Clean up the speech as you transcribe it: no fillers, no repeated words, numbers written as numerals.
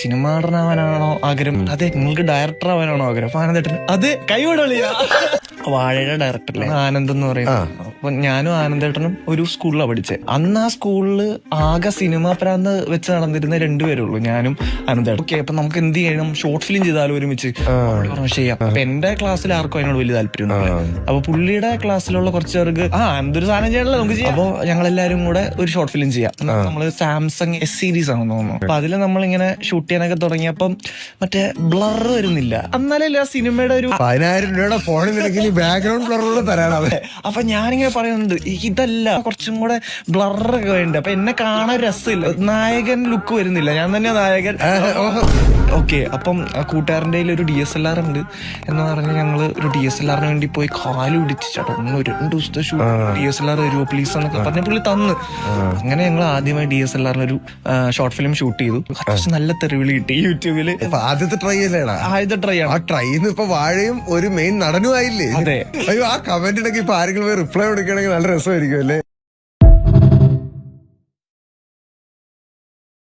Cinema നടനാവാനാണോ ആഗ്രഹം? അതെ. നിങ്ങൾക്ക് ഡയറക്ടർ ആവാനാണോ ആഗ്രഹം? അപ്പൊ ആനന്ദേട്ടൻ അത് കൈവിടളിയാ. വാഴയുടെ ഡയറക്ടറിലെ ആനന്ദ് എന്ന് പറയുന്നത്. അപ്പൊ ഞാനും ആനന്ദേട്ടനും ഒരു സ്കൂളിലാണ് പഠിച്ചത്. അന്ന് ആ സ്കൂളില് ആകെ സിനിമ പ്രാന്ത് വെച്ച് നടന്നിരുന്ന രണ്ടുപേരുള്ളൂ, ഞാനും ആനന്ദേട്ടൻ. ഓക്കെ, അപ്പൊ നമുക്ക് എന്ത് ചെയ്യണം, ഷോർട്ട് ഫിലിം ചെയ്താലും ഒരുമിച്ച് പറഞ്ഞു ചെയ്യാം. അപ്പൊ എന്റെ ക്ലാസ്സിൽ ആർക്കും അതിനോട് വലിയ താല്പര്യം. അപ്പൊ പുള്ളിയുടെ ക്ലാസ്സിലുള്ള കുറച്ച് പേർക്ക് എന്തൊരു സാധനം ചെയ്യണല്ലോ നമുക്ക് ചെയ്യാം. അപ്പൊ ഞങ്ങളെല്ലാരും കൂടെ ഒരു ഷോർട്ട് ഫിലിം ചെയ്യാം. നമ്മള് സാംസങ് എസ് സീരീസ് ആണെന്ന് തോന്നുന്നു. അപ്പൊ അതില് നമ്മളിങ്ങനെ ഷൂട്ട് ചെയ്യാനൊക്കെ തുടങ്ങിയപ്പം മറ്റേ ബ്ലർ വരുന്നില്ല. എന്നാലല്ലേ ആ സിനിമയുടെ ഒരു 10,000 രൂപയുടെ ഫോണിൽ ബാക്ക്ഗ്രൗണ്ട് ബ്ലറൂടെ തരാനാവേ. അപ്പൊ ഞാനിങ്ങനെ പറയുന്നുണ്ട്, ഇതല്ല കുറച്ചും കൂടെ ബ്ലറൊക്കെ വേണ്ട. അപ്പൊ എന്നെ കാണാൻ രസമില്ല, നായകൻ ലുക്ക് വരുന്നില്ല, ഞാൻ തന്നെ നായകൻ. ഓക്കെ, അപ്പം കൂട്ടുകാരൻ്റെ ഒരു DSLR ഉണ്ട് എന്ന് പറഞ്ഞ് ഞങ്ങള് ഒരു DSLRന് വേണ്ടി പോയി കാല് പിടിച്ച് ചേട്ടൻ 2 ദിവസത്തെ DSLR വരുമോ പ്ലീസ് എന്നൊക്കെ പറഞ്ഞ പുള്ളി തന്ന്. അങ്ങനെ ഞങ്ങൾ ആദ്യമായി DSLRന് ഒരു ഷോർട്ട് ഫിലിം ഷൂട്ട് ചെയ്തു. അത്യാവശ്യം നല്ല തെറിവിളി കിട്ടി യൂട്യൂബില്. ആദ്യത്തെ ട്രൈ അല്ലേടാ? ആദ്യത്തെ ട്രൈ ആണ്. ആ ട്രൈന്ന് ഇപ്പൊ വാഴയും ഒരു മെയിൻ നടനുമായില്ലേ? അതെ. അയ്യോ, ആ കമന്റിനൊക്കെ ഇപ്പൊ ആരെങ്കിലും റിപ്ലൈ കൊടുക്കുകയാണെങ്കിൽ നല്ല രസമായിരിക്കും അല്ലേ?